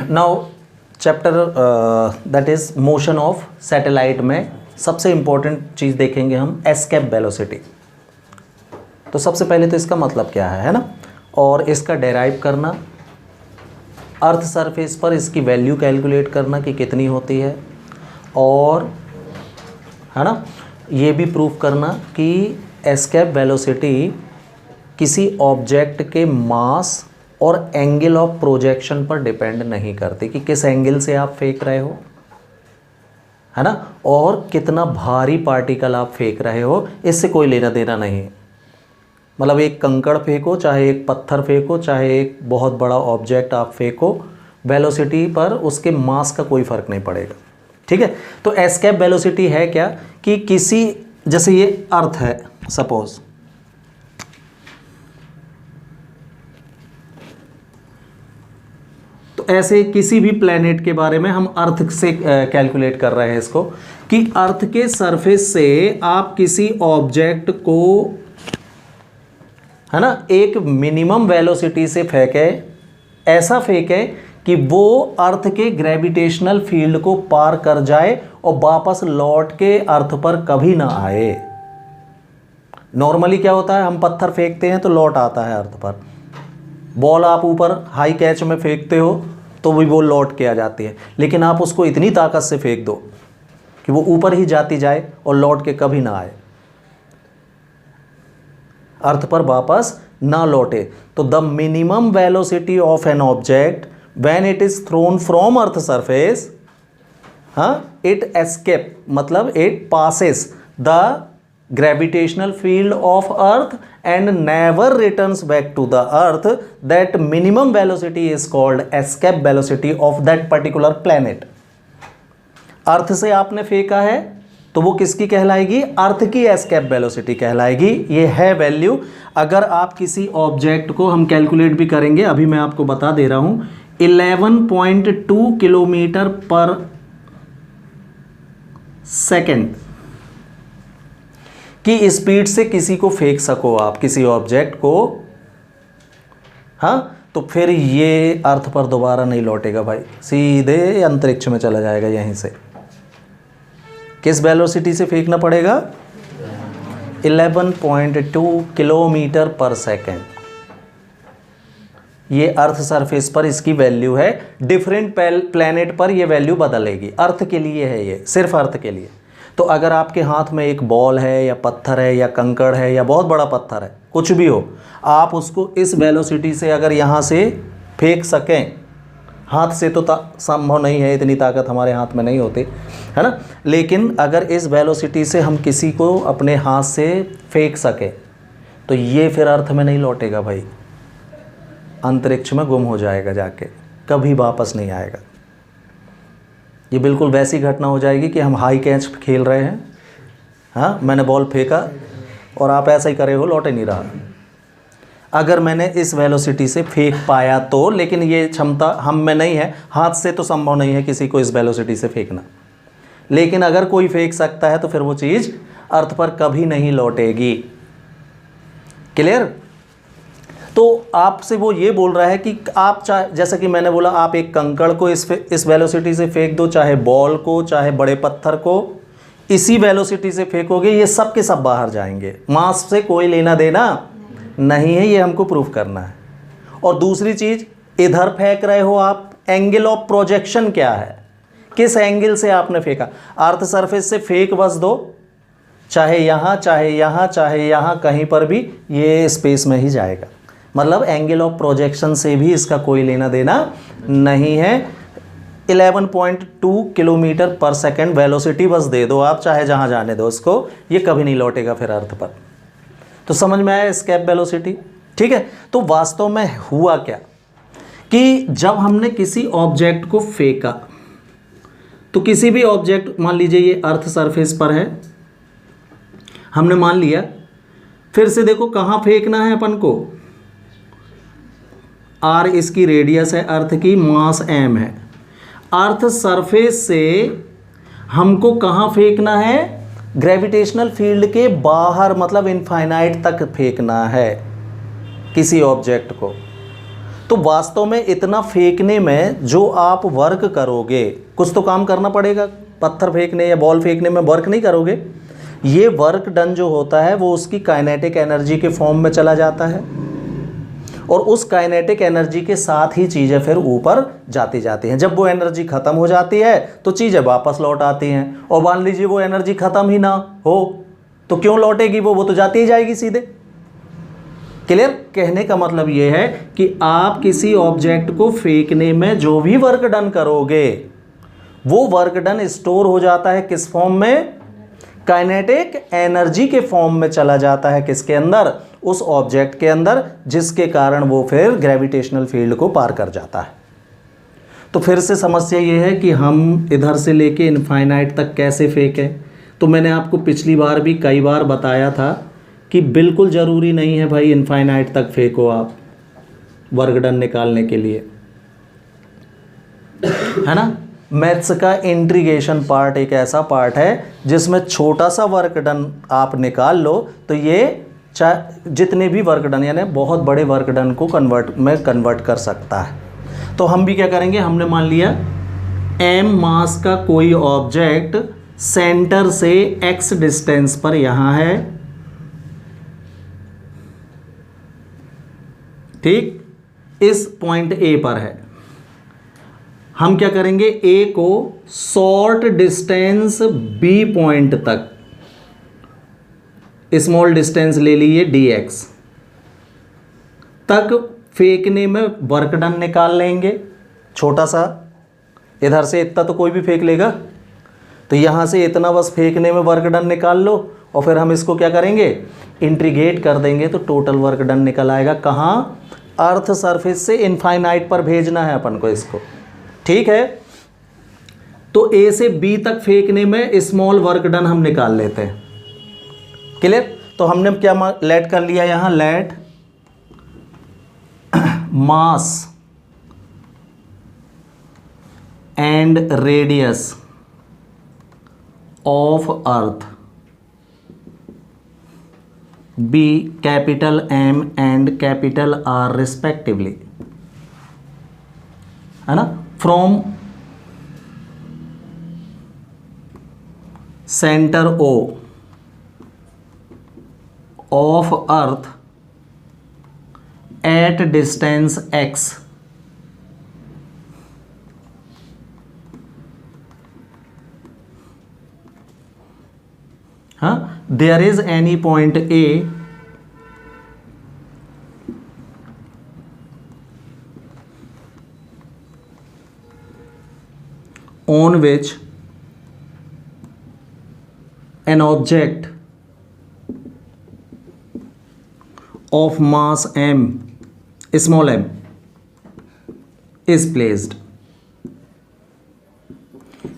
Now chapter that is motion of satellite में सबसे important चीज़ देखेंगे हम एस्केप वेलोसिटी। तो सबसे पहले तो इसका मतलब क्या है ना, और इसका डेराइव करना, अर्थ सरफेस पर इसकी वैल्यू कैलकुलेट करना कि कितनी होती है, और है ना ये भी प्रूफ करना कि एस्केप वेलोसिटी किसी ऑब्जेक्ट के मास और एंगल ऑफ प्रोजेक्शन पर डिपेंड नहीं करती कि किस एंगल से आप फेंक रहे हो, है ना, और कितना भारी पार्टिकल आप फेंक रहे हो, इससे कोई लेना देना नहीं। मतलब एक कंकड़ फेंको, चाहे एक पत्थर फेंको, चाहे एक बहुत बड़ा ऑब्जेक्ट आप फेंको, वेलोसिटी पर उसके मास का कोई फ़र्क नहीं पड़ेगा। ठीक है, तो एस्केप वेलोसिटी है क्या कि किसी, जैसे ये अर्थ है सपोज, तो ऐसे किसी भी प्लेनेट के बारे में हम अर्थ से कैलकुलेट कर रहे हैं इसको, कि अर्थ के सरफेस से आप किसी ऑब्जेक्ट को, है ना, एक मिनिमम वेलोसिटी से फेंके, ऐसा फेंके कि वो अर्थ के ग्रेविटेशनल फील्ड को पार कर जाए और वापस लौट के अर्थ पर कभी ना आए। नॉर्मली क्या होता है, हम पत्थर फेंकते हैं तो लौट आता है अर्थ पर, बॉल आप ऊपर हाई कैच में फेंकते हो तो भी वो लौट के आ जाती है, लेकिन आप उसको इतनी ताकत से फेंक दो कि वो ऊपर ही जाती जाए और लौट के कभी ना आए, अर्थ पर वापस ना लौटे। तो the minimum velocity of an object when it is throne from earth surface, हाँ, इट एस्केप, मतलब it passes the gravitational field of earth and never returns back to the earth, that minimum velocity is called escape velocity of that particular planet। अर्थ से आपने फेंका है तो वो किसकी कहलाएगी, अर्थ की एस्केप वेलोसिटी कहलाएगी। ये है वैल्यू। अगर आप किसी ऑब्जेक्ट को, हम कैलकुलेट भी करेंगे, अभी मैं आपको बता दे रहा हूं, 11.2 किलोमीटर पर सेकेंड की स्पीड से किसी को फेंक सको आप, किसी ऑब्जेक्ट को, हाँ, तो फिर ये अर्थ पर दोबारा नहीं लौटेगा भाई, सीधे अंतरिक्ष में चला जाएगा। यहीं से किस वेलोसिटी से फेंकना पड़ेगा, 11.2 किलोमीटर पर सेकेंड। ये अर्थ सरफेस पर इसकी वैल्यू है, डिफरेंट प्लैनेट पर ये वैल्यू बदलेगी। अर्थ के लिए है ये, सिर्फ अर्थ के लिए। तो अगर आपके हाथ में एक बॉल है या पत्थर है या कंकड़ है या बहुत बड़ा पत्थर है, कुछ भी हो, आप उसको इस वेलोसिटी से अगर यहाँ से फेंक सकें, हाथ से तो संभव नहीं है, इतनी ताकत हमारे हाथ में नहीं होती, है ना, लेकिन अगर इस वेलोसिटी से हम किसी को अपने हाथ से फेंक सकें तो ये फिर अर्थ में नहीं लौटेगा भाई, अंतरिक्ष में गुम हो जाएगा जाके, कभी वापस नहीं आएगा। ये बिल्कुल वैसी घटना हो जाएगी कि हम हाई कैच खेल रहे हैं, हाँ, मैंने बॉल फेंका और आप ऐसा ही करे हो, लौट ही नहीं रहा। अगर मैंने इस वेलोसिटी से फेंक पाया तो, लेकिन ये क्षमता हम में नहीं है, हाथ से तो संभव नहीं है किसी को इस वेलोसिटी से फेंकना, लेकिन अगर कोई फेंक सकता है तो फिर वो चीज़ अर्थ पर कभी नहीं लौटेगी। क्लियर? तो आपसे वो ये बोल रहा है कि आप चाहे, जैसा कि मैंने बोला, आप एक कंकड़ को इस वेलोसिटी से फेंक दो, चाहे बॉल को, चाहे बड़े पत्थर को, इसी वेलोसिटी से फेंकोगे, ये सब के सब बाहर जाएंगे, मास से कोई लेना देना नहीं है, ये हमको प्रूफ करना है। और दूसरी चीज़, इधर फेंक रहे हो आप, एंगल ऑफ प्रोजेक्शन क्या है, किस एंगल से आपने फेंका। अर्थ सरफेस से फेंक बस दो, चाहे यहाँ चाहे यहाँ चाहे यहाँ, कहीं पर भी ये स्पेस में ही जाएगा, मतलब एंगल ऑफ प्रोजेक्शन से भी इसका कोई लेना देना नहीं है। 11.2 किलोमीटर पर सेकेंड वेलोसिटी बस दे दो आप, चाहे जहाँ जाने दो उसको, ये कभी नहीं लौटेगा फिर अर्थ पर। तो समझ में आया एस्केप वेलोसिटी? ठीक है, तो वास्तव में हुआ क्या कि जब हमने किसी ऑब्जेक्ट को फेंका, तो किसी भी ऑब्जेक्ट, मान लीजिए ये अर्थ सरफेस पर है, हमने मान लिया, फिर से देखो कहाँ फेंकना है अपन को, आर इसकी रेडियस है अर्थ की, मास एम है, अर्थ सरफेस से हमको कहाँ फेंकना है, ग्रेविटेशनल फील्ड के बाहर, मतलब इनफाइनाइट तक फेंकना है किसी ऑब्जेक्ट को। तो वास्तव में इतना फेंकने में जो आप वर्क करोगे, कुछ तो काम करना पड़ेगा। पत्थर फेंकने या बॉल फेंकने में वर्क नहीं करोगे। ये वर्क डन जो होता है वो उसकी काइनेटिक एनर्जी के फॉर्म में चला जाता है और उस काइनेटिक एनर्जी के साथ ही चीज़ें फिर ऊपर जाती जाती हैं। जब वो एनर्जी ख़त्म हो जाती है तो चीज़ें वापस लौट आती हैं। और मान लीजिए वो एनर्जी ख़त्म ही ना हो तो क्यों लौटेगी वो तो जाती ही जाएगी सीधे। क्लियर? कहने का मतलब ये है कि आप किसी ऑब्जेक्ट को फेंकने में जो भी वर्क डन करोगे वो वर्क डन स्टोर हो जाता है किस फॉर्म में? काइनेटिक एनर्जी के फॉर्म में चला जाता है। किसके अंदर? उस ऑब्जेक्ट के अंदर, जिसके कारण वो फिर ग्रेविटेशनल फील्ड को पार कर जाता है। तो फिर से समस्या ये है कि हम इधर से लेके इनफाइनाइट तक कैसे फेंकें। तो मैंने आपको पिछली बार भी कई बार बताया था कि बिल्कुल ज़रूरी नहीं है भाई इनफाइनाइट तक फेंको आप वर्क डन निकालने के लिए, है ना। मैथ्स का इंटीग्रेशन पार्ट एक ऐसा पार्ट है जिसमें छोटा सा वर्क डन आप निकाल लो तो ये जितने भी वर्क डन यानी बहुत बड़े वर्क डन को कन्वर्ट कर सकता है। तो हम भी क्या करेंगे, हमने मान लिया m मास का कोई ऑब्जेक्ट सेंटर से x डिस्टेंस पर यहाँ है, ठीक, इस पॉइंट A पर है। हम क्या करेंगे, A को शॉर्ट डिस्टेंस B पॉइंट तक स्मॉल डिस्टेंस ले लीजिए dx तक फेंकने में वर्क डन निकाल लेंगे। छोटा सा इधर से इतना तो कोई भी फेंक लेगा, तो यहाँ से इतना बस फेंकने में वर्क डन निकाल लो और फिर हम इसको क्या करेंगे, इंटीग्रेट कर देंगे तो टोटल वर्क डन निकल आएगा। कहाँ? अर्थ सरफेस से इनफाइनाइट पर भेजना है अपन को इसको, ठीक है। तो A से B तक फेंकने में स्मॉल वर्क डन हम निकाल लेते हैं। क्लियर? तो हमने क्या लेट कर लिया यहाँ, let mass and radius of earth be capital M and capital R respectively, है ना, from centre O of earth at distance x there is any point A on which an object of mass m, small m, is placed।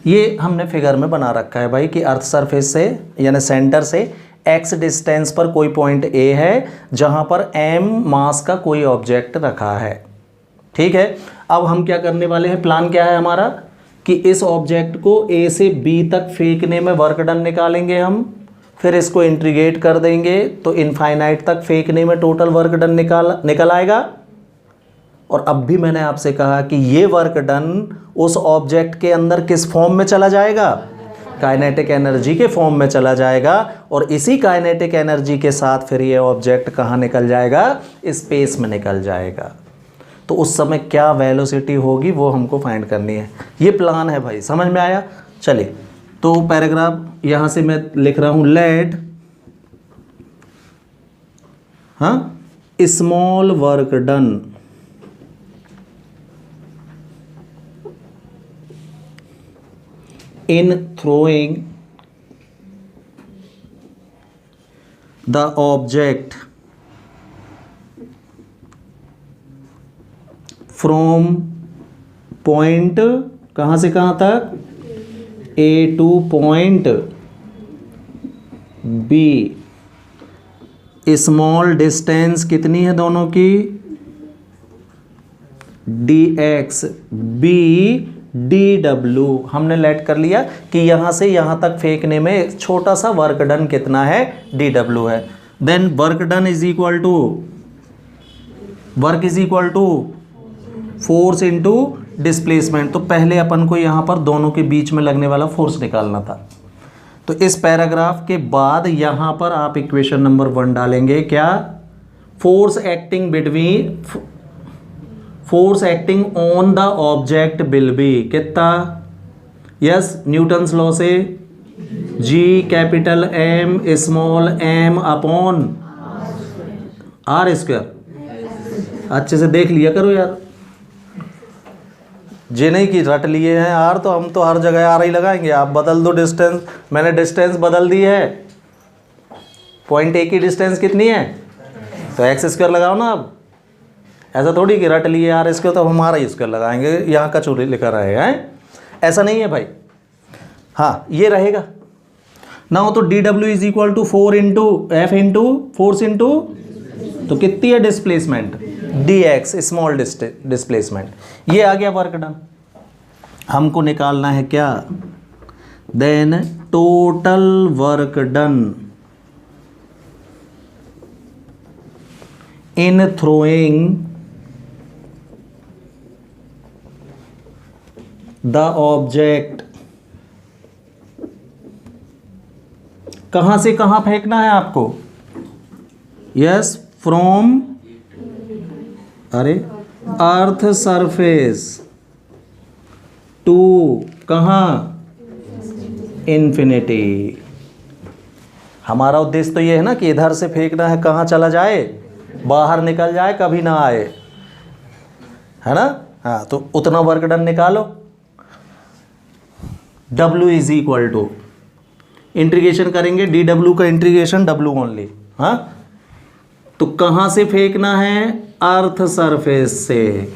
ये हमने figure में बना रखा है भाई कि अर्थ सरफेस से यानी सेंटर से x डिस्टेंस पर कोई पॉइंट A है जहां पर m मास का कोई ऑब्जेक्ट रखा है, ठीक है। अब हम क्या करने वाले हैं, प्लान क्या है हमारा कि इस ऑब्जेक्ट को A से B तक फेंकने में वर्क डन निकालेंगे हम, फिर इसको इंटीग्रेट कर देंगे तो इनफाइनाइट तक फेंकने में टोटल वर्क डन निकल आएगा। और अब भी मैंने आपसे कहा कि ये वर्क डन उस ऑब्जेक्ट के अंदर किस फॉर्म में चला जाएगा, काइनेटिक एनर्जी के फॉर्म में चला जाएगा। और इसी काइनेटिक एनर्जी के साथ फिर ये ऑब्जेक्ट कहाँ निकल जाएगा, स्पेस में निकल जाएगा। तो उस समय क्या वेलोसिटी होगी वो हमको फाइंड करनी है। ये प्लान है भाई, समझ में आया? चलिए तो पैराग्राफ यहाँ से मैं लिख रहा हूँ, let small work done in throwing the object from point कहाँ से कहाँ तक, A to point B, small distance कितनी है दोनों की, dx, B dw हमने लेट कर लिया कि यहाँ से यहाँ तक फेंकने में छोटा सा वर्क डन कितना है, dw है। Then work done is equal to, work is equal to force into displacement. तो पहले अपन को यहाँ पर दोनों के बीच में लगने वाला फोर्स निकालना था। तो इस पैराग्राफ के बाद यहाँ पर आप इक्वेशन नंबर 1 डालेंगे, क्या? Force acting on the object will be कितना? यस, न्यूटन्स लॉ से G capital M small m upon R square. अच्छे से देख लिया करो यार, जे नहीं कि रट लिए हैं आर, तो हम तो हर जगह आर ही लगाएंगे। आप बदल दो डिस्टेंस, मैंने डिस्टेंस बदल दी है। पॉइंट ए की डिस्टेंस कितनी है? तो एक्स स्क्वायर लगाओ ना। अब ऐसा थोड़ी कि रट लिए आर स्क्वायर तो हम आर ही स्क्वायर लगाएंगे, यहाँ का चोरी लिखा रहेगा है, ऐसा नहीं है भाई। हाँ, ये रहेगा ना हो। तो D W is equal to 4 into F into force into, तो कितनी है displacement? D X small displacement. ये आ गया वर्क डन। हमको निकालना है क्या? Then total work done in throwing the object. कहां से कहां फेंकना है आपको? Yes, from earth surface to कहां? इन्फिनिटी। हमारा उद्देश्य तो ये है ना कि इधर से फेंकना है, कहां चला जाए? बाहर निकल जाए, कभी ना आए, है ना? हाँ, तो उतना वर्क डन निकालो। W is equal to, integration करेंगे डी डब्ल्यू का इंटीग्रेशन W ओनली। हाँ, तो कहां से फेंकना है? अर्थ सरफेस से।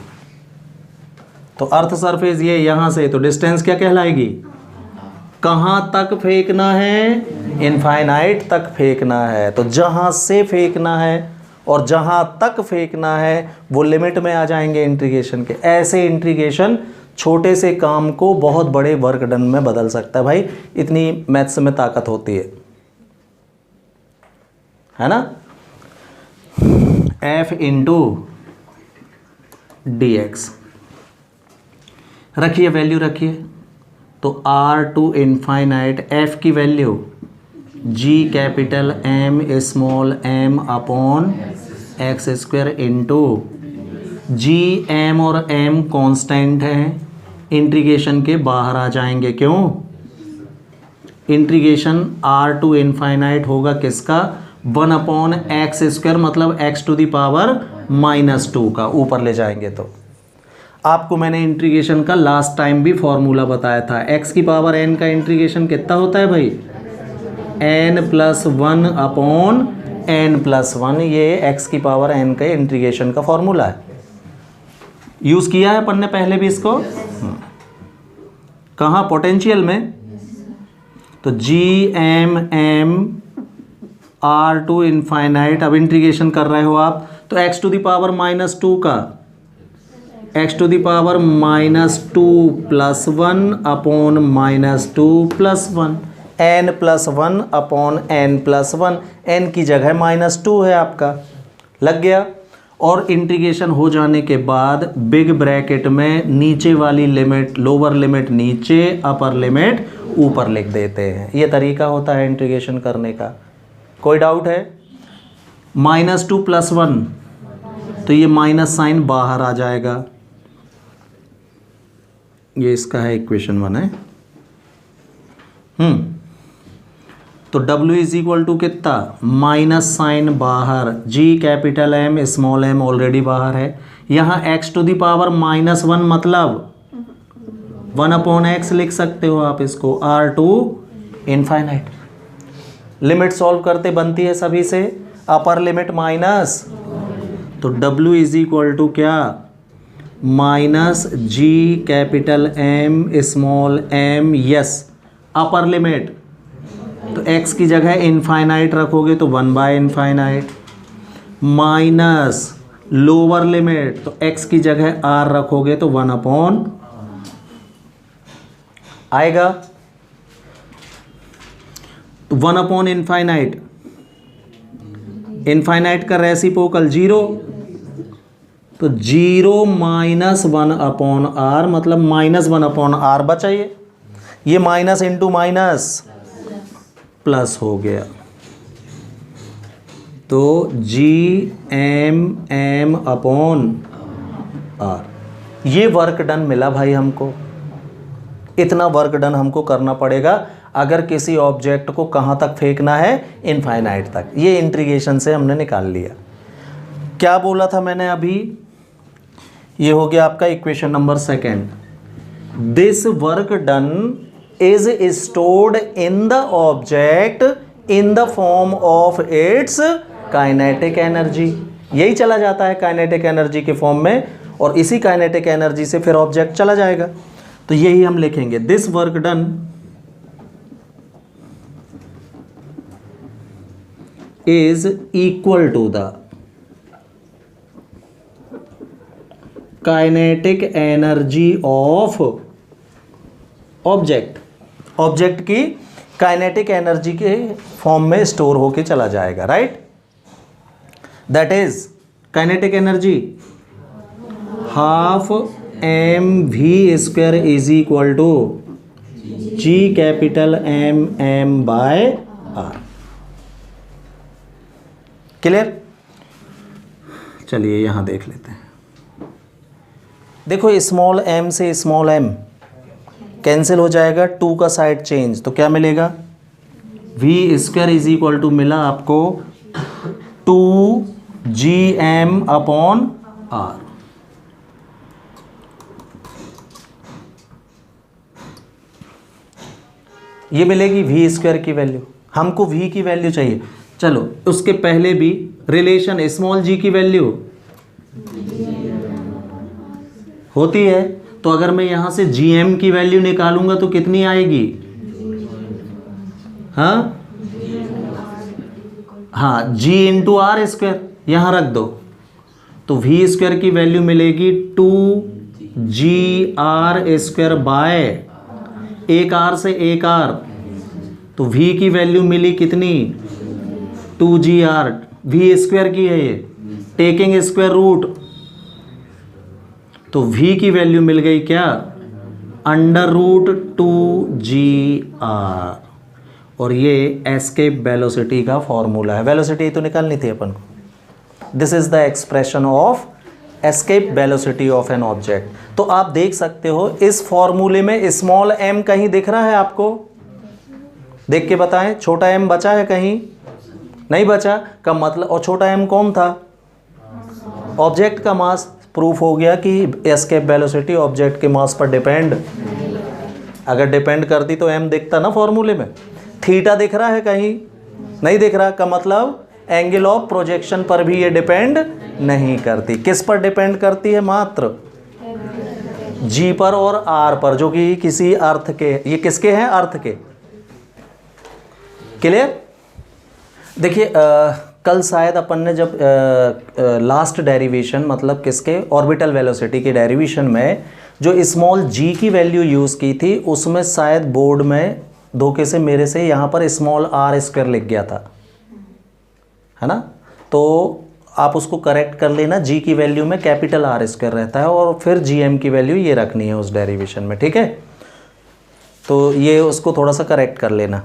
तो अर्थ सरफेस ये यहां से, तो डिस्टेंस क्या कहलाएगी? कहां तक फेंकना है? इनफाइनाइट तक फेंकना है। तो जहां से फेंकना है और जहां तक फेंकना है वो लिमिट में आ जाएंगे इंटीग्रेशन के। ऐसे इंटीग्रेशन छोटे से काम को बहुत बड़े वर्क डन में बदल सकता है भाई। इतनी मैथ्स में ताकत होती है ना? F इंटू डी एक्स रखिए, वैल्यू रखिए। तो R टू इनफाइनाइट F की value G capital M small m upon x square into G M और M कांस्टेंट हैं, इंटीग्रेशन के बाहर आ जाएंगे। क्यों? इंटीग्रेशन R टू इनफाइनाइट होगा किसका? 1 अपॉन एक्स स्क्वायर, मतलब x टू द पावर -2 का ऊपर ले जाएंगे। तो आपको मैंने इंटीग्रेशन का लास्ट टाइम भी फॉर्मूला बताया था। x की पावर n का इंटीग्रेशन कितना होता है भाई? n+1 upon n+1। ये x की पावर n के इंटीग्रेशन का फॉर्मूला है। यूज़ किया है अपन ने पहले भी इसको। कहाँ? पोटेंशियल में। तो GM R टू इनफाइनाइट, अब इंटीग्रेशन कर रहे हो आप, तो x टू द पावर -2 का x to the power -2 + 1 upon -2 + 1, n+1 upon n+1। n की जगह -2 है आपका, लग गया। और इंटीग्रेशन हो जाने के बाद बिग ब्रैकेट में नीचे वाली लिमिट, लोअर लिमिट नीचे, अपर लिमिट ऊपर लिख देते हैं। ये तरीका होता है इंटीग्रेशन करने का। कोई डाउट है? -2 + 1, तो ये माइनस साइन बाहर आ जाएगा। ये इसका है इक्वेशन 1 है। तो W इज इक्वल टू कितना? माइनस साइन बाहर, G capital M small m already बाहर है। यहाँ x टू द पावर -1 मतलब 1 अपॉन x लिख सकते हो आप इसको, R to infinite. Limit solve करते बनती है सभी से, अपर लिमिट माइनस, तो W इज इक्वल टू क्या? -G capital M small m। Yes, upper limit, तो x की जगह इनफाइनाइट रखोगे तो 1/इनफाइनाइट, माइनस लोअर लिमिट, तो x की जगह r रखोगे तो 1 अपॉन आएगा, तो 1 अपॉन इनफाइनाइट, इनफाइनाइट का रेसिप्रोकल 0, तो 0 माइनस 1/r मतलब -1/r बचा। ये माइनस इंटू माइनस प्लस हो गया, तो GMM/r। ये वर्क डन मिला भाई हमको। इतना वर्क डन हमको करना पड़ेगा अगर किसी ऑब्जेक्ट को कहाँ तक फेंकना है, इनफाइनाइट तक। ये इंटीग्रेशन से हमने निकाल लिया। क्या बोला था मैंने अभी, ये हो गया आपका equation number 2। This work done is stored in the object in the form of its kinetic energy. यही चला जाता है काइनेटिक एनर्जी के फॉर्म में, और इसी काइनेटिक एनर्जी से फिर ऑब्जेक्ट चला जाएगा। तो यही हम लिखेंगे, this work done is equal to the kinetic energy of object. Object की काइनेटिक एनर्जी के फॉर्म में स्टोर होके चला जाएगा, right. That is kinetic energy half mv² is equal to G_MM/r। Clear. चलिए यहां देख लेते हैं। देखो स्मॉल m से स्मॉल m कैंसिल हो जाएगा, 2 का साइड चेंज, तो क्या मिलेगा, v² इज इक्वल टू मिला आपको 2GM/r। ये मिलेगी v² की वैल्यू। हमको v की वैल्यू चाहिए। चलो उसके पहले भी रिलेशन स्मॉल g की वैल्यू होती है, तो अगर मैं यहां से gm की वैल्यू निकालूंगा तो कितनी आएगी, हाँ g इंटू r², यहां रख दो, तो v² की वैल्यू मिलेगी 2gr² बाय एक r से एक r, तो v की वैल्यू मिली कितनी 2gr, v² की है ये, टेकिंग स्क्वायर रूट, तो v की वैल्यू मिल गई क्या, √2gr। और ये एस्केप वेलोसिटी का फॉर्मूला है। वेलोसिटी तो निकालनी थी अपन को। This is the expression of escape velocity of an object. तो आप देख सकते हो इस फॉर्मूले में स्मॉल m कहीं दिख रहा है आपको, देख के बताएं, छोटा m बचा है कहीं, नहीं बचा का मतलब, और छोटा m कौन था, ऑब्जेक्ट का मास। प्रूफ हो गया कि एस्केप वेलोसिटी ऑब्जेक्ट के मास पर डिपेंड, अगर डिपेंड करती तो m दिखता ना फॉर्मूले में। थीटा दिख रहा है कहीं, नहीं दिख रहा का मतलब एंगल ऑफ प्रोजेक्शन पर भी ये डिपेंड नहीं करती। किस पर डिपेंड करती है, मात्र g पर और r पर, जो कि किसी अर्थ के, ये किसके हैं, अर्थ के। क्लियर। देखिए कल शायद अपन ने जब लास्ट डेरिवेशन मतलब किसके, ऑर्बिटल वेलोसिटी के डेरिवेशन में जो स्मॉल g की वैल्यू यूज़ की थी, उसमें शायद बोर्ड में धोखे से मेरे से यहाँ पर स्मॉल r² लिख गया था, है ना। तो आप उसको करेक्ट कर लेना, g की वैल्यू में कैपिटल R² रहता है, और फिर gm की वैल्यू ये रखनी है उस डेरिवेशन में, ठीक है। तो ये उसको थोड़ा सा करेक्ट कर लेना।